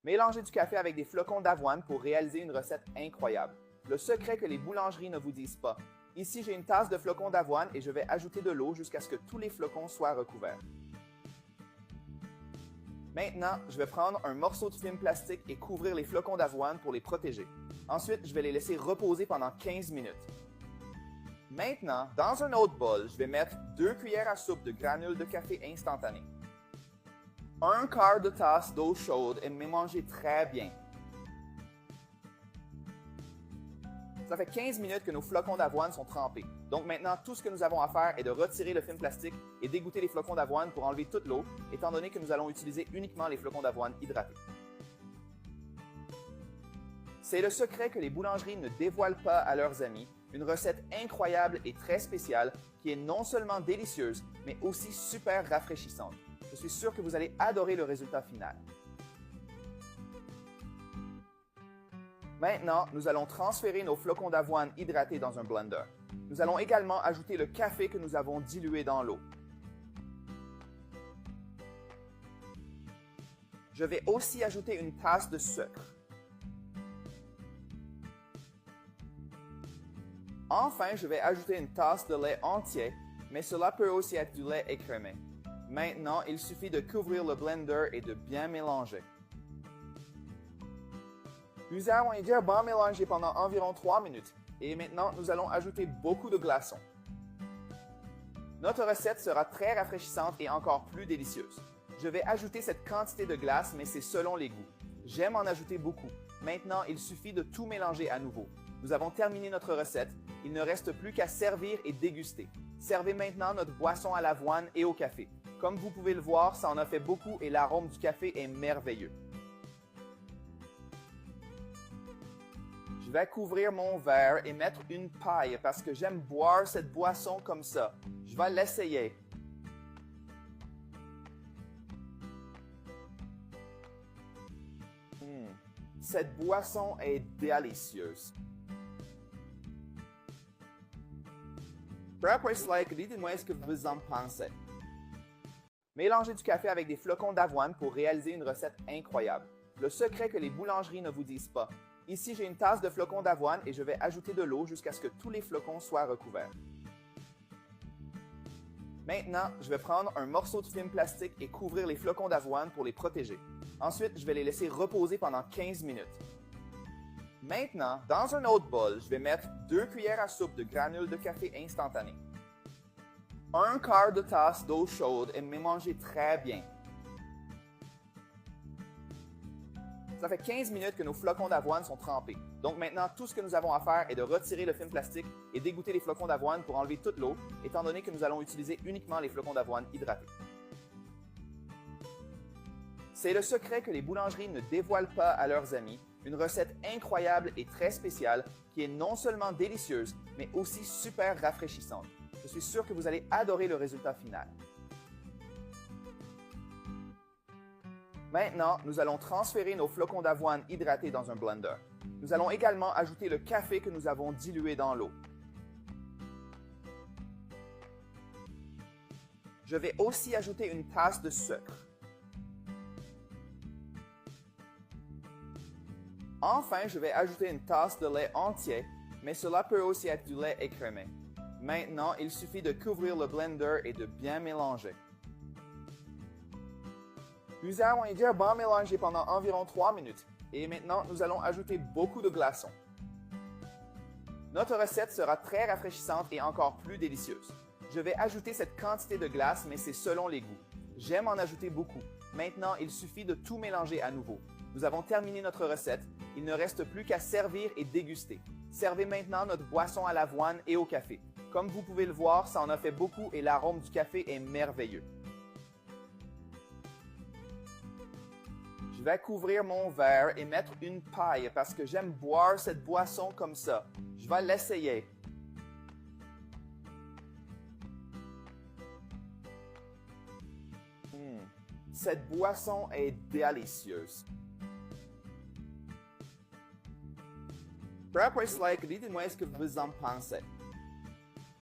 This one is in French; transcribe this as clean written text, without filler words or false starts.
Mélangez du café avec des flocons d'avoine pour réaliser une recette incroyable. Le secret que les boulangeries ne vous disent pas. Ici, j'ai une tasse de flocons d'avoine et je vais ajouter de l'eau jusqu'à ce que tous les flocons soient recouverts. Maintenant, je vais prendre un morceau de film plastique et couvrir les flocons d'avoine pour les protéger. Ensuite, je vais les laisser reposer pendant 15 minutes. Maintenant, dans un autre bol, je vais mettre 2 cuillères à soupe de granules de café instantané. Un quart de tasse d'eau chaude et mélangez très bien. Ça fait 15 minutes que nos flocons d'avoine sont trempés. Donc maintenant, tout ce que nous avons à faire est de retirer le film plastique et d'égoutter les flocons d'avoine pour enlever toute l'eau, étant donné que nous allons utiliser uniquement les flocons d'avoine hydratés. C'est le secret que les boulangeries ne dévoilent pas à leurs amis, une recette incroyable et très spéciale qui est non seulement délicieuse, mais aussi super rafraîchissante. Je suis sûr que vous allez adorer le résultat final. Maintenant, nous allons transférer nos flocons d'avoine hydratés dans un blender. Nous allons également ajouter le café que nous avons dilué dans l'eau. Je vais aussi ajouter une tasse de sucre. Enfin, je vais ajouter une tasse de lait entier, mais cela peut aussi être du lait écrémé. Maintenant, il suffit de couvrir le blender et de bien mélanger. Nous allons bien mélanger pendant environ 3 minutes et maintenant nous allons ajouter beaucoup de glaçons. Notre recette sera très rafraîchissante et encore plus délicieuse. Je vais ajouter cette quantité de glace, mais c'est selon les goûts. J'aime en ajouter beaucoup. Maintenant, il suffit de tout mélanger à nouveau. Nous avons terminé notre recette. Il ne reste plus qu'à servir et déguster. Servez maintenant notre boisson à l'avoine et au café. Comme vous pouvez le voir, ça en a fait beaucoup et l'arôme du café est merveilleux. Je vais couvrir mon verre et mettre une paille parce que j'aime boire cette boisson comme ça. Je vais l'essayer. Cette boisson est délicieuse. Après cela, dites-moi ce que vous en pensez. Mélangez du café avec des flocons d'avoine pour réaliser une recette incroyable. Le secret que les boulangeries ne vous disent pas. Ici, j'ai une tasse de flocons d'avoine et je vais ajouter de l'eau jusqu'à ce que tous les flocons soient recouverts. Maintenant, je vais prendre un morceau de film plastique et couvrir les flocons d'avoine pour les protéger. Ensuite, je vais les laisser reposer pendant 15 minutes. Maintenant, dans un autre bol, je vais mettre 2 cuillères à soupe de granules de café instantané. Un quart de tasse d'eau chaude et mélangez très bien. Ça fait 15 minutes que nos flocons d'avoine sont trempés. Donc maintenant, tout ce que nous avons à faire est de retirer le film plastique et d'égoutter les flocons d'avoine pour enlever toute l'eau, étant donné que nous allons utiliser uniquement les flocons d'avoine hydratés. C'est le secret que les boulangeries ne dévoilent pas à leurs amis, une recette incroyable et très spéciale qui est non seulement délicieuse, mais aussi super rafraîchissante. Je suis sûr que vous allez adorer le résultat final. Maintenant, nous allons transférer nos flocons d'avoine hydratés dans un blender. Nous allons également ajouter le café que nous avons dilué dans l'eau. Je vais aussi ajouter une tasse de sucre. Enfin, je vais ajouter une tasse de lait entier, mais cela peut aussi être du lait écrémé. Maintenant, il suffit de couvrir le blender et de bien mélanger. Nous allons bien mélanger pendant environ 3 minutes et maintenant nous allons ajouter beaucoup de glaçons. Notre recette sera très rafraîchissante et encore plus délicieuse. Je vais ajouter cette quantité de glace, mais c'est selon les goûts. J'aime en ajouter beaucoup. Maintenant, il suffit de tout mélanger à nouveau. Nous avons terminé notre recette. Il ne reste plus qu'à servir et déguster. Servez maintenant notre boisson à l'avoine et au café. Comme vous pouvez le voir, ça en a fait beaucoup et l'arôme du café est merveilleux. Je vais couvrir mon verre et mettre une paille parce que j'aime boire cette boisson comme ça. Je vais l'essayer. Cette boisson est délicieuse. Après cela, dites-moi ce que vous en pensez.